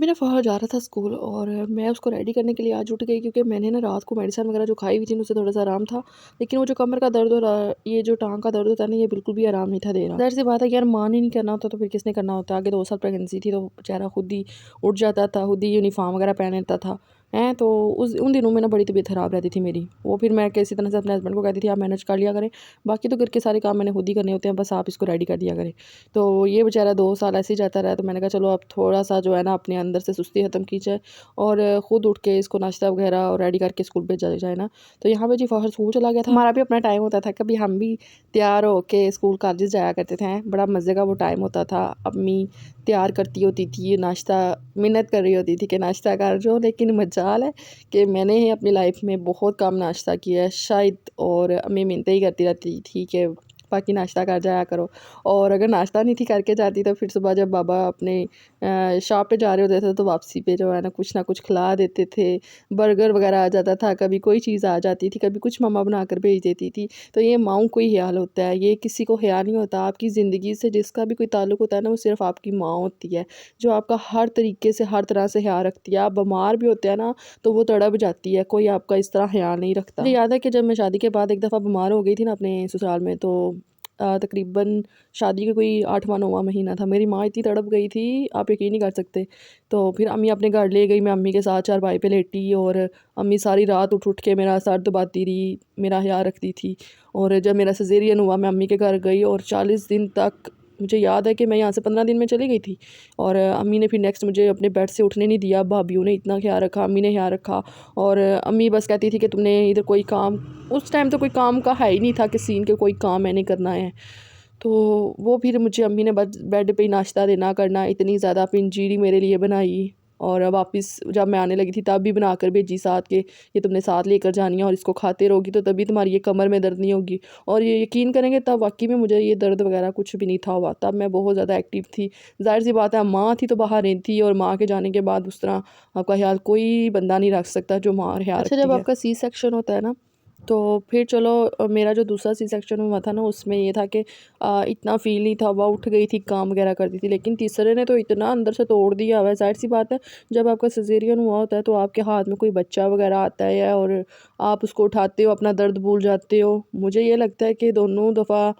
मेरा फ़ौहर जा रहा था स्कूल और मैं उसको रेडी करने के लिए आज उठ गई क्योंकि मैंने ना रात को मेडिसिन वगैरह जो खाई हुई थी उससे थोड़ा-सा आराम था। लेकिन वो जो कमर का दर्द और ये जो टाँग का दर्द होता है ना, ये बिल्कुल भी आराम नहीं था दे रहा। ज़ाहिर-सी बात है कि यार माँ ने नहीं करना होता तो फिर किसने करना होता है। आगे 2 साल प्रेगनेंसी थी तो बेचारा खुद ही उठ जाता था, खुद ही यूनिफ़ॉर्म वगैरह पहन लेता था। हैं तो उस उन दिनों में ना बड़ी तबीयत ख़राब रहती थी मेरी। वो फिर मैं किसी तरह से अपने हस्बैंड को कहती थी आप मैनेज कर लिया करें, बाकी तो घर के सारे काम मैंने खुद ही करने होते हैं, बस आप इसको रेडी कर दिया करें। तो ये बेचारा 2 साल ऐसे ही जाता रहा, तो मैंने कहा चलो अब थोड़ा-सा जो है ना अपने अंदर से सुस्ती ख़त्म की जाए और खुद उठ के इसको नाश्ता वग़ैरह और रेडी करके स्कूल भेजा जाए ना। तो यहाँ पे जी फ़ौहर स्कूल चला गया था। हमारा भी अपना टाइम होता था, कभी हम भी तैयार होके स्कूल कॉलेज जाया करते थे। बड़ा मज़े का वो टाइम होता था। अम्मी तैयार करती होती थी, नाश्ता मिन्नत कर रही होती थी कि नाश्ता कर जो, लेकिन मजाल है कि मैंने अपनी लाइफ में बहुत कम नाश्ता किया है शायद, और अम्मी मिन्नतें ही करती रहती थी कि बाकी नाश्ता कर जाया करो। और अगर नाश्ता नहीं थी करके जाती तो फिर सुबह जब बाबा अपने शॉप पे जा रहे होते थे तो वापसी पे जो है ना कुछ खिला देते थे। बर्गर वगैरह आ जाता था, कभी कोई चीज़ आ जाती थी, कभी कुछ मम्मा बना कर भेज देती थी। तो ये माँओं को ही ख़्याल होता है, ये किसी को ख़्याल नहीं होता। आपकी ज़िंदगी से जिसका भी कोई ताल्लुक़ होता है ना, वो सिर्फ़ आपकी माँ होती है, जो आपका हर तरीके से हर तरह से ख़्याल रखती है। आप बीमार भी होते हैं ना तो वो तड़प जाती है, कोई आपका इस तरह ख़्याल नहीं रखता। मुझे याद है कि जब मैं शादी के बाद एक दफ़ा बीमार हो गई थी ना अपने ससुराल में, तो तकरीबन शादी का कोई 8वां-9वां महीना था। मेरी माँ इतनी तड़प गई थी, आप यकीन नहीं कर सकते। तो फिर अम्मी अपने घर ले गई, मैं अम्मी के साथ चारपाई पे लेटी और अम्मी सारी रात उठ के मेरा सर दबाती रही, मेरा ख़्याल रखती थी। और जब मेरा सिज़ेरियन हुआ मैं अम्मी के घर गई और 40 दिन तक, मुझे याद है कि मैं यहाँ से 15 दिन में चली गई थी। और अम्मी ने फिर नेक्स्ट मुझे अपने बेड से उठने नहीं दिया। भाभियों ने इतना ख़्याल रखा, अम्मी ने ख़्याल रखा। और अम्मी बस कहती थी कि तुमने इधर कोई काम, उस टाइम तो कोई काम का है ही नहीं था कि सीन के कोई काम मैंने करना है। तो वो फिर मुझे अम्मी ने बस बेड पे ही नाश्ता देना करना, इतनी ज़्यादा पिंजीरी मेरे लिए बनाई। और वापस जब मैं आने लगी थी तब भी बना कर भेजी साथ के, ये तुमने साथ लेकर जानी है और इसको खाते रहोगी तो तभी तुम्हारी ये कमर में दर्द नहीं होगी। और ये यकीन करेंगे तब वाक़ई में मुझे ये दर्द वगैरह कुछ भी नहीं था हुआ, तब मैं बहुत ज़्यादा एक्टिव थी। ज़ाहिर-सी बात है माँ थी तो बाहर रहती, और माँ के जाने के बाद उस तरह आपका ख़्याल कोई बंदा नहीं रख सकता जो माँ ख़्याल रखती है। अच्छा, जब आपका सी सेक्शन होता है ना, तो फिर चलो मेरा जो दूसरा सी सेक्शन हुआ था ना उसमें ये था कि इतना फ़ील नहीं था हुआ, उठ गई थी, काम वगैरह करती थी। लेकिन तीसरे ने तो इतना अंदर से तोड़ दिया हुआ है। ज़ाहिर-सी बात है जब आपका सिज़ेरियन हुआ होता है तो आपके हाथ में कोई बच्चा वगैरह आता है और आप उसको उठाते हो, अपना दर्द भूल जाते हो। मुझे ये लगता है कि दोनों दफ़ा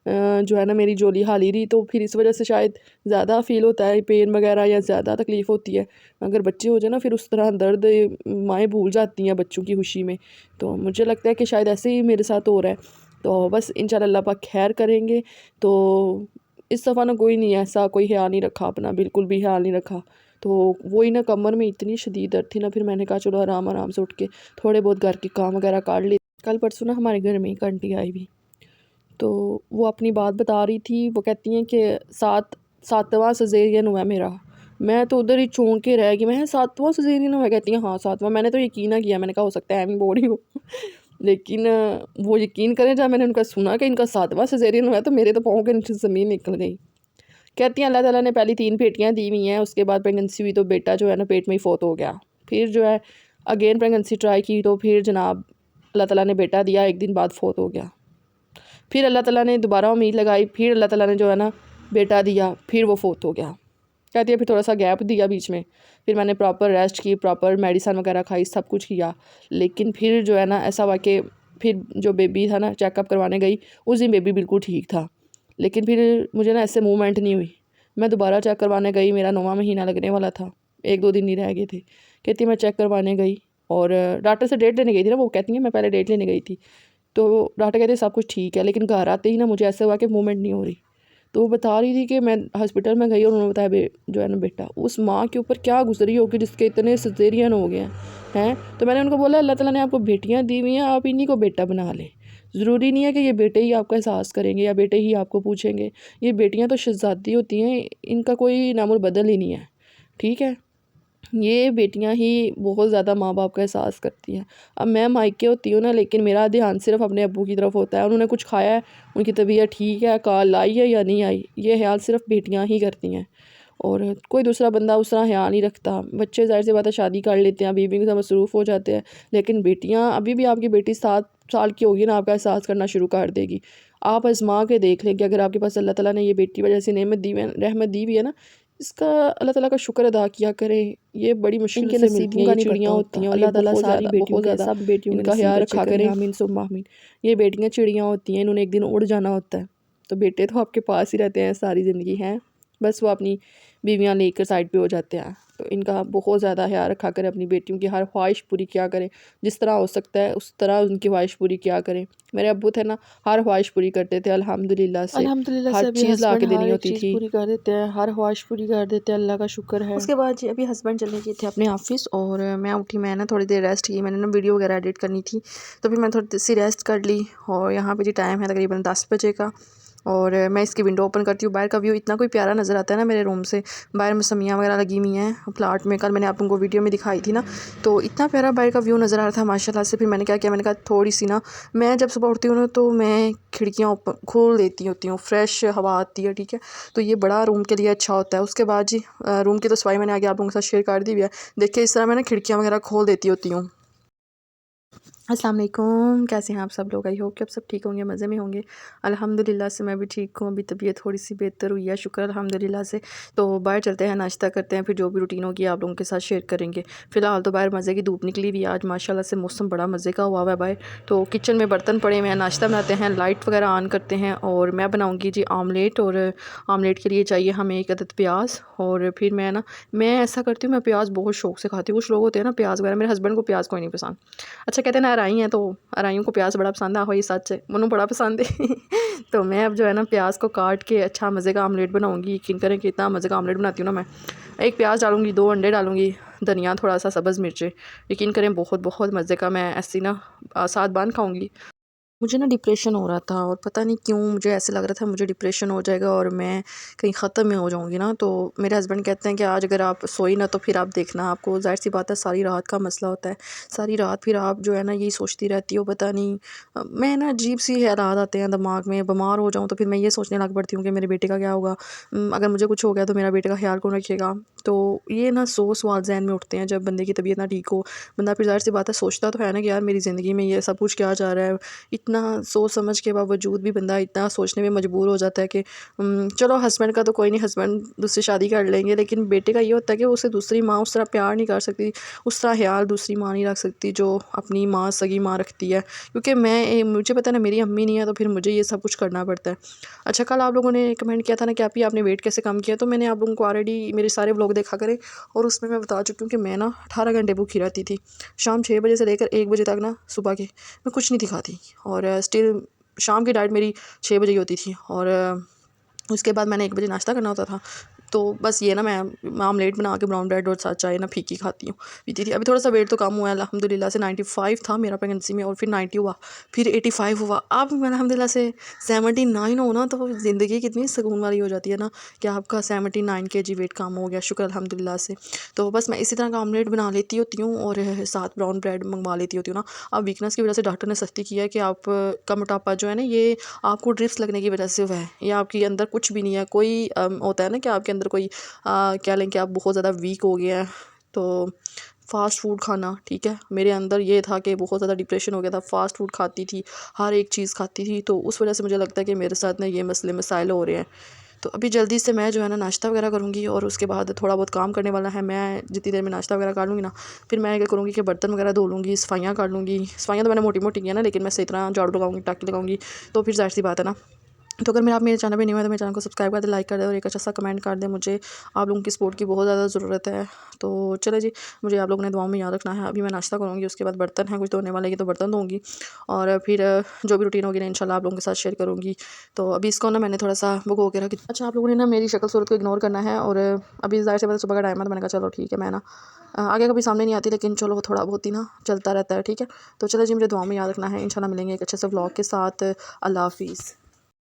जो है ना मेरी जोली हाली रही, तो फिर इस वजह से शायद ज़्यादा फ़ील होता है पेन वगैरह या ज़्यादा तकलीफ़ होती है। अगर बच्चे हो जाए ना फिर उस तरह दर्द माएँ भूल जाती हैं बच्चों की खुशी में। तो मुझे लगता है कि शायद ऐसे ही मेरे साथ हो रहा है। तो बस इंशाल्लाह अल्लाह पाक खैर करेंगे। तो इस दफ़ा ना कोई नहीं ऐसा कोई ख़्याल नहीं रखा अपना, बिल्कुल भी ख़्याल नहीं रखा। तो वही ना कमर में इतनी शदीद दर्द थी ना, फिर मैंने कहा चलो आराम-आराम से उठ के थोड़े बहुत घर के काम वगैरह कर ले। कल परसों ना हमारे घर में एक आंटी आई हुई, तो वो अपनी बात बता रही थी। वो कहती हैं कि 7वां सिज़ेरियन हुआ है मेरा। मैं तो उधर ही चौंक के रह गई, मैं 7वां सिज़ेरियन हुआ है? कहती हैं हाँ 7वां। मैंने तो यकीन ना किया, मैंने कहा हो सकता है एमी बोल रही हो। लेकिन वो यकीन करें जब मैंने उनका सुना कि इनका 7वां सिज़ेरियन हुआ है तो मेरे तो पाँव के नीचे ज़मीन निकल गई। कहती हैं अल्लाह ताला ने पहली 3 बेटियाँ दी हुई हैं, उसके बाद प्रेगनेंसी हुई तो बेटा जो है ना पेट में ही फ़ौत हो गया। फिर जो है अगेन प्रेगनेंसी ट्राई की तो फिर जनाब अल्लाह ताला ने बेटा दिया, 1 दिन बाद फ़ौत हो गया। फिर अल्लाह ताला ने दोबारा उम्मीद लगाई, फिर अल्लाह ताला ने जो है ना बेटा दिया, फिर वो फ़ौत हो गया। कहती है फिर थोड़ा सा गैप दिया बीच में, फिर मैंने प्रॉपर रेस्ट की, प्रॉपर मेडिसिन वगैरह खाई, सब कुछ किया। लेकिन फिर जो है ना ऐसा हुआ कि फिर जो बेबी था ना चेकअप करवाने गई, उस दिन बेबी बिल्कुल ठीक था। लेकिन फिर मुझे ना ऐसे मूवमेंट नहीं हुई। मैं दोबारा चेक करवाने गई, मेरा 9वां महीना लगने वाला था, 1-2 दिन ही रह गए थे। कहती मैं चेक करवाने गई और डॉक्टर से डेट लेने गई थी ना, वो कहती हैं मैं पहले डेट लेने गई थी। तो डॉक्टर कहते सब कुछ ठीक है, लेकिन घर आते ही ना मुझे ऐसा हुआ कि मूवमेंट नहीं हो रही। तो वो बता रही थी कि मैं हॉस्पिटल में गई और उन्होंने बताया जो है ना बेटा, उस माँ के ऊपर क्या गुजरी होगी जिसके इतने सिज़ेरियन हो गए हैं। तो मैंने उनको बोला अल्लाह ताला ने आपको बेटियाँ दी हुई हैं, आप इन्हीं को बेटा बना लें। ज़रूरी नहीं है कि ये बेटे ही आपका एहसास करेंगे या बेटे ही आपको पूछेंगे। ये बेटियाँ तो शहज़ादी होती हैं, इनका कोई नामोल बदल ही नहीं है, ठीक है। ये बेटियां ही बहुत ज़्यादा माँ बाप का एहसास करती हैं। अब मैं मायके होती हूँ ना, लेकिन मेरा ध्यान सिर्फ अपने अब्बू की तरफ होता है। उन्होंने कुछ खाया है, उनकी तबीयत ठीक है, कॉल आई है या नहीं आई, ये ख्याल सिर्फ बेटियां ही करती हैं और कोई दूसरा बंदा उस तरह ख्याल नहीं रखता। बच्चे ज़ाहिर सी बात है शादी कर लेते हैं, बीवी से मसरूफ़ हो जाते हैं, लेकिन बेटियाँ अभी भी, आपकी बेटी 7 साल की होगी ना आपका एहसास करना शुरू कर देगी। आप आज़मा के देख लें कि अगर आपके पास अल्लाह ताला ने ये बेटी वजह से नेमत दी हुई है, रहमत दी हुई है ना, इसका अल्लाह ताला का शुक्र अदा किया करें। ये बड़ी मुश्किल इनके से मिलती नसीबों हैं का ये नहीं पता चिड़ियाँ होता। होती हैं और ये अल्लाह ताला बहुत सारी ज़्यादा बेटियों के सब बेटियों के इनका नसीब ख्याल अच्छे रखा करें, करें। आमीन सुम्मा आमीन। ये बेटियाँ चिड़ियाँ होती हैं, इन्होंने एक दिन उड़ जाना होता है, तो बेटे तो आपके पास ही रहते हैं सारी ज़िंदगी हैं, बस वो अपनी बीवियाँ लेकर साइड पे हो जाते हैं। तो इनका बहुत ज़्यादा ख्याल रखा करें, अपनी बेटियों की हर ख्वाहिश पूरी किया करें, जिस तरह हो सकता है उस तरह उनकी ख्वाहिश पूरी किया करें। मेरे अब्बू थे ना, हर ख्वाहिश पूरी करते थे अल्हम्दुलिल्लाह से हर अभी चीज़ ला हस्बैंड के देनी हर एक होती चीज़ थी। पूरी कर देते हैं, हर ख्वाहिश पूरी कर देते हैं, अल्लाह का शुक्र है। उसके बाद जी अभी हस्बैंड चले गए थे अपने ऑफिस और मैं उठी, मैं ना थोड़ी देर रेस्ट की, मैंने ना वीडियो वगैरह एडिट करनी थी, तो फिर मैं थोड़ी सी रेस्ट कर ली। और यहाँ पे जी टाइम है तकरीबन 10 बजे का और मैं इसकी विंडो ओपन करती हूँ। बाहर का व्यू इतना कोई प्यारा नज़र आता है ना मेरे रूम से। बाहर मौसमियाँ वगैरह लगी हुई हैं प्लाट में, कल मैंने आप लोगों को वीडियो में दिखाई थी ना, तो इतना प्यारा बाहर का व्यू नज़र आ रहा था माशाल्लाह से। फिर मैंने क्या किया, मैंने कहा थोड़ी सी ना, मैं जब सुबह उठती हूँ ना तो मैं खिड़कियाँ ओपन खोल देती होती हूँ, फ्रेश हवा आती है, ठीक है, तो ये बड़ा रूम के लिए अच्छा होता है। उसके बाद जी रूम की तो सफाई मैंने आगे आप लोगों के साथ शेयर कर दी हुई है। देखिए इस तरह मैं ना खिड़कियाँ वगैरह खोल देती होती हूँ। अस्सलाम वालेकुम, कैसे हैं आप सब लोग? आई होप कि आप सब ठीक होंगे, मज़े में होंगे। अल्हम्दुलिल्लाह से मैं भी ठीक हूँ, अभी तबीयत थोड़ी सी बेहतर हुई है, शुक्र अल्हम्दुलिल्लाह से। तो बाहर चलते हैं, नाश्ता करते हैं, फिर जो भी रूटीन होगी आप लोगों के साथ शेयर करेंगे। फ़िलहाल तो बाहर मज़े की धूप निकली हुई है आज माशाल्लाह से, मौसम बड़ा मज़े का हुआ है बाहर। तो किचन में बर्तन पड़े हुए हैं, नाश्ता बनाते हैं, लाइट वगैरह ऑन करते हैं और मैं बनाऊँगी जी आमलेट। और आमलेट के लिए चाहिए हमें 1 अदद प्याज। और फिर मैं ऐसा करती हूँ, मैं प्याज बहुत शौक से खाती हूँ। कुछ लोग होते हैं ना प्याज वगैरह, मेरे हस्बैंड को प्याज कोई नहीं पसंद। अच्छा कहते हैं ना अराई हैं, तो अराइयों को प्याज बड़ा पसंद है, हो ये सच है, मुन्नू बड़ा पसंद है। तो मैं अब जो है ना प्याज को काट के अच्छा मज़े का आमलेट बनाऊंगी। यकीन करें कि इतना मज़े का आमलेट बनाती हूँ ना मैं। 1 प्याज डालूंगी, 2 अंडे डालूंगी, धनिया थोड़ा सा, सब्ज़ मिर्चें। यकीन करें बहुत बहुत मज़े का मैं ऐसी ना साथ बांध खाऊंगी। मुझे ना डिप्रेशन हो रहा था और पता नहीं क्यों मुझे ऐसे लग रहा था मुझे डिप्रेशन हो जाएगा और मैं कहीं ख़त्म में हो जाऊंगी ना। तो मेरे हस्बैंड कहते हैं कि आज अगर आप सोई ना तो फिर आप देखना, आपको ज़ाहिर सी बात है सारी रात का मसला होता है, सारी रात फिर आप जो है ना यही सोचती रहती हो, पता नहीं मैं ना अजीब सी ख्यालात आते हैं दिमाग में। बीमार हो जाऊँ तो फिर मैं ये सोचने लग पड़ती हूँ कि मेरे बेटे का क्या होगा, अगर मुझे कुछ हो गया तो मेरा बेटे का ख्याल कौन रखेगा। तो ये ना 100 सवाल जहन में उठते हैं जब बंदे की तबीयत ना ठीक हो। बंदा फिर ज़ाहिर सी बात है सोचता तो है ना कि यार मेरी ज़िंदगी में ये सब कुछ क्या जा रहा है। इतना सोच समझ के बावजूद भी बंदा इतना सोचने में मजबूर हो जाता है कि चलो हस्बैंड का तो कोई नहीं, हस्बैंड दूसरी शादी कर लेंगे, लेकिन बेटे का ये होता है कि उसे दूसरी माँ उस तरह प्यार नहीं कर सकती, उस तरह ख्याल दूसरी माँ नहीं रख सकती जो अपनी माँ सगी माँ रखती है। क्योंकि मुझे पता है ना मेरी अम्मी नहीं है, तो फिर मुझे ये सब कुछ करना पड़ता है। अच्छा कल आप लोगों ने कमेंट किया था ना कि आप ही आपने वेट कैसे कम किया, तो मैंने आप लोगों को ऑलरेडी मेरे सारे व्लॉग देखा करें और उसमें मैं बता चुकी हूँ कि मैं ना 18 घंटे भूखी रहती थी। शाम 6 बजे से लेकर 1 बजे तक ना सुबह के मैं कुछ नहीं दिखाती और स्टिल शाम की डाइट मेरी 6 बजे की होती थी और उसके बाद मैंने 1 बजे नाश्ता करना होता था। तो बस ये ना मैं आमलेट बना के ब्राउन ब्रेड और साथ चाय ना फीकी खाती हूँ, पीती थी। अभी थोड़ा सा वेट तो कम हुआ है अल्हम्दुलिल्लाह से, 95 था मेरा प्रेगनेंसी में और फिर 90 हुआ, फिर 85 हुआ, अब मैं अल्हम्दुलिल्लाह से 79 हो ना, तो ज़िंदगी कितनी सुकून वाली हो जाती है ना कि आपका 79 kg वेट कम हो गया, शुक्र अल्हम्दुलिल्लाह से। तो बस मैं इसी तरह का आमलेट बना लेती होती हूँ और साथ ब्राउन ब्रेड मंगवा लेती होती हूँ ना। अब वीकनेस की वजह से डॉक्टर ने सख्ती किया है कि आप का मोटापा जो है ना ये आपको ड्रिप्स लगने की वजह से हुआ है, ये आपके अंदर कुछ भी नहीं है। कोई होता है ना कि आपके अंदर कोई क्या लें कि आप बहुत ज़्यादा वीक हो गए हैं, तो फ़ास्ट फूड खाना, ठीक है, मेरे अंदर ये था कि बहुत ज़्यादा डिप्रेशन हो गया था, फ़ास्ट फूड खाती थी, हर एक चीज़ खाती थी, तो उस वजह से मुझे लगता है कि मेरे साथ ना ये मसले मसाइल हो रहे हैं। तो अभी जल्दी से मैं जो है ना नाश्ता वगैरह करूँगी और उसके बाद थोड़ा बहुत काम करने वाला है। मैं जितनी देर में नाश्ता वगैरह कर लूँगी ना, फिर मैं क्या करूँगी कि बर्तन वगैरह धो लूँगी, सफाइयाँ कर लूँगी। सफाइयाँ तो मैंने मोटी मोटी की है ना, लेकिन मैं सही तरह झाड़ू लगाऊँगी, टाँकी लगाऊँगी, तो फिर ज़ाहिर सी बात है ना। तो अगर आप मेरे चैनल पे न्यू है तो मेरे चैनल को सब्सक्राइब कर दे, लाइक कर दे और एक अच्छा सा कमेंट कर दे। मुझे आप लोगों की सपोर्ट की बहुत ज़्यादा ज़रूरत है। तो चले जी, मुझे आप लोगों ने दुआओं में याद रखना है। अभी मैं नाश्ता करूँगी, उसके बाद बर्तन हैं कुछ धोने वाले, ये तो बर्तन धोऊँगी और फिर जो भी रूटीन होगी ना इंशाल्लाह आप लोगों के साथ शेयर करूँगी। तो अभी इसको ना मैंने थोड़ा सा भगो के रखी। अच्छा आप लोगों ने ना मेरी शक्ल सूरत को इग्नोर करना है और अभी ज़ाहिर सी बात है सुबह का टाइम है, तो मैंने कहा चलो ठीक है, मैं ना आगे कभी सामने नहीं आती, लेकिन चलो वो थोड़ा बहुत ही ना चलता रहता है, ठीक है। तो चलो जी, मुझे दुआओं में याद रखना है। इंशाल्लाह मिलेंगे एक अच्छे से व्लॉग के साथ। अल्लाह हाफिज़।